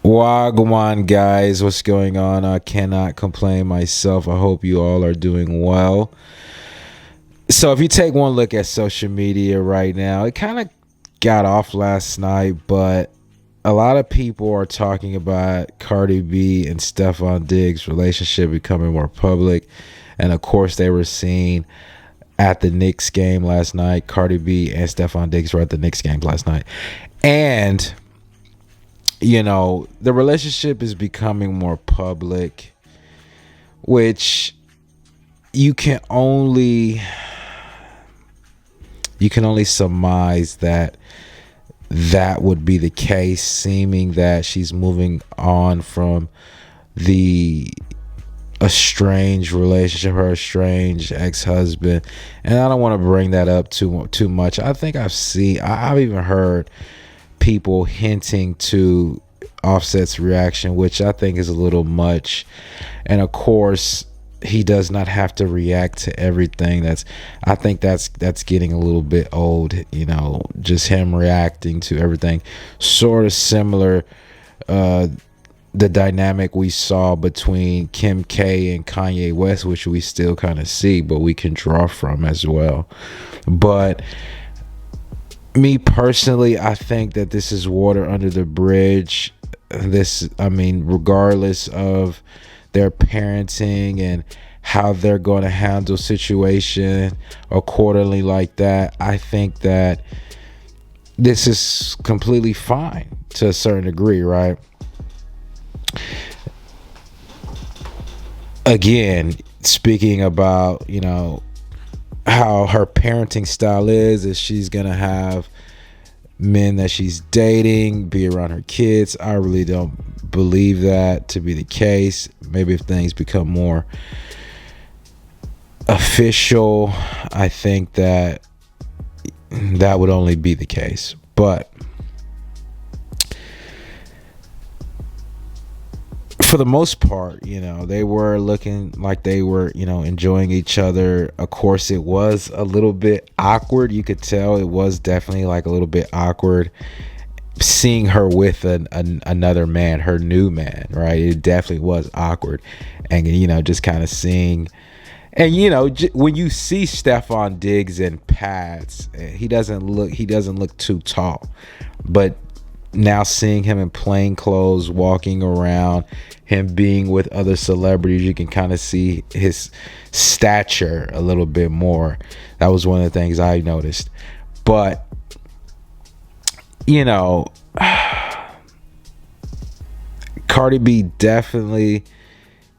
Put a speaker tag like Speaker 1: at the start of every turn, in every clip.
Speaker 1: Wagwan, guys, what's going on? I cannot complain myself. I hope you all are doing well. So, if you take one look at social media right now, it kind of got off last night, but a lot of people are talking about Cardi B and Stefon Diggs' relationship becoming more public. And of course, they were seen at the Knicks game last night. Cardi B and Stefon Diggs were at the Knicks game last night. And the relationship is becoming more public, which you can only surmise that would be the case, seeming that she's moving on from the estranged relationship, her estranged ex-husband. And I don't want to bring that up too much. I think I've even heard people hinting to Offset's reaction, which I think is a little much. And of course, he does not have to react to everything. I think that's getting a little bit old, just him reacting to everything. Sort of similar the dynamic we saw between Kim K and Kanye West, which we still kind of see, but we can draw from as well. But me personally, I think that this is water under the bridge. Regardless of their parenting and how they're going to handle situation accordingly like that, I think that this is completely fine to a certain degree, right? Again, speaking about, how her parenting style is she's going to have men that she's dating be around her kids. I really don't believe that to be the case. Maybe if things become more official, I think that would only be the case. But for the most part, they were looking like they were, enjoying each other. Of course, it was a little bit awkward. You could tell it was definitely like a little bit awkward seeing her with another man, her new man, right? It definitely was awkward. And, just kind of seeing. And, when you see Stefon Diggs in pads, he doesn't look too tall. But now seeing him in plain clothes, walking around, him being with other celebrities, you can kind of see his stature a little bit more. That was one of the things I noticed. But, Cardi B definitely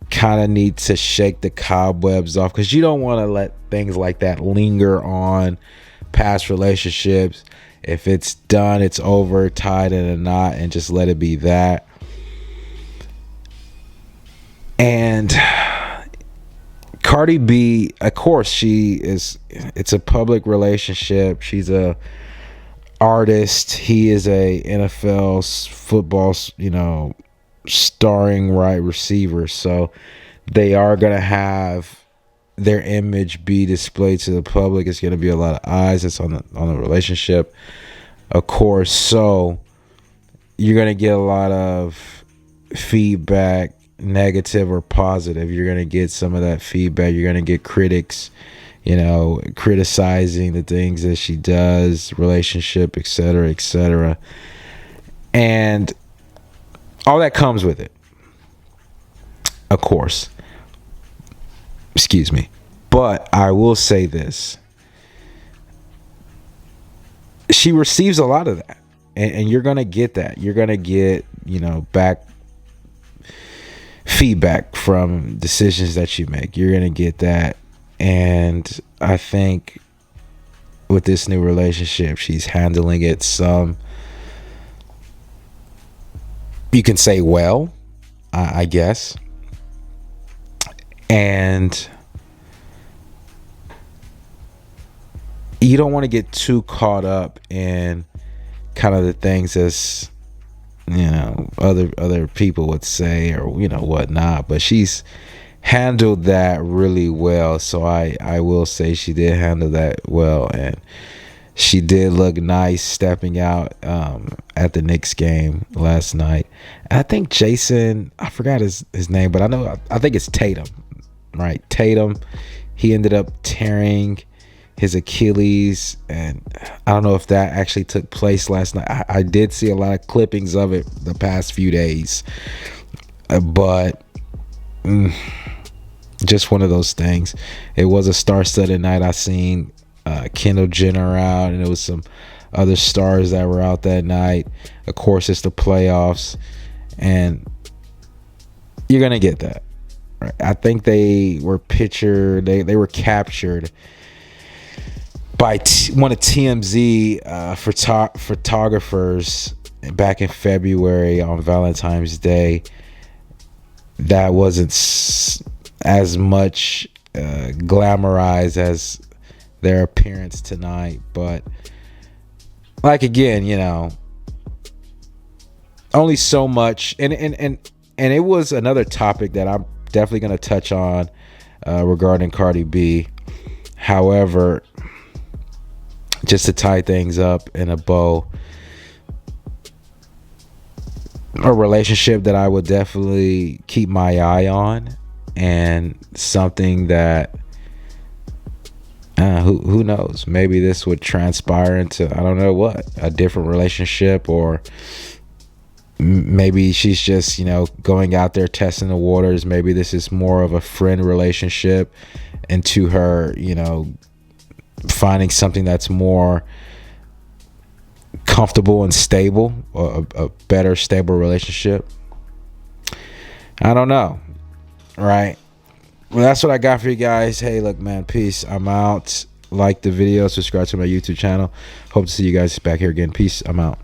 Speaker 1: kind of needs to shake the cobwebs off, because you don't want to let things like that linger on past relationships. If it's done, it's over, tied in a knot, and just let it be that. And Cardi B, of course, it's a public relationship. She's a artist. He is a NFL football, starring wide receiver. So they are going to have their image be displayed to the public. It's going to be a lot of eyes. It's on the relationship, of course. So you're going to get a lot of feedback, negative or positive. You're going to get some of that feedback. You're going to get critics, criticizing the things that she does, relationship, etc., etc. And all that comes with it, of course. Excuse me. But I will say this. She receives a lot of that. And you're going to get that. You're going to get, back feedback from decisions that you make. You're going to get that. And I think with this new relationship, she's handling it you can say well, I guess. And you don't want to get too caught up in kind of the things as other people would say or whatnot, but she's handled that really well. So I will say she did handle that well, and she did look nice stepping out at the Knicks game last night. And I think Jason, I forgot his name, but I think it's Tatum, right? Tatum, he ended up tearing his Achilles, and I don't know if that actually took place last night. I did see a lot of clippings of it the past few days, but just one of those things. It was a star-studded night. I seen Kendall Jenner out, and there was some other stars that were out that night. Of course, it's the playoffs, and you're gonna get that. Right? I think they were pictured. They were captured by one of TMZ photographers back in February on Valentine's Day. That wasn't as much glamorized as their appearance tonight, but like, again, you know, only so much. And it was another topic that I'm definitely going to touch on regarding Cardi B. However, just to tie things up in a bow, a relationship that I would definitely keep my eye on, and something that who knows, maybe this would transpire into, I don't know what, a different relationship, or maybe she's just, you know, going out there testing the waters. Maybe this is more of a friend relationship, into her, you know, finding something that's more comfortable and stable, or a better stable relationship. I don't know, right? Well, that's what I got for you guys. Hey, look, man, peace. I'm out. Like the video, subscribe to my YouTube channel. Hope to see you guys back here again. Peace. I'm out.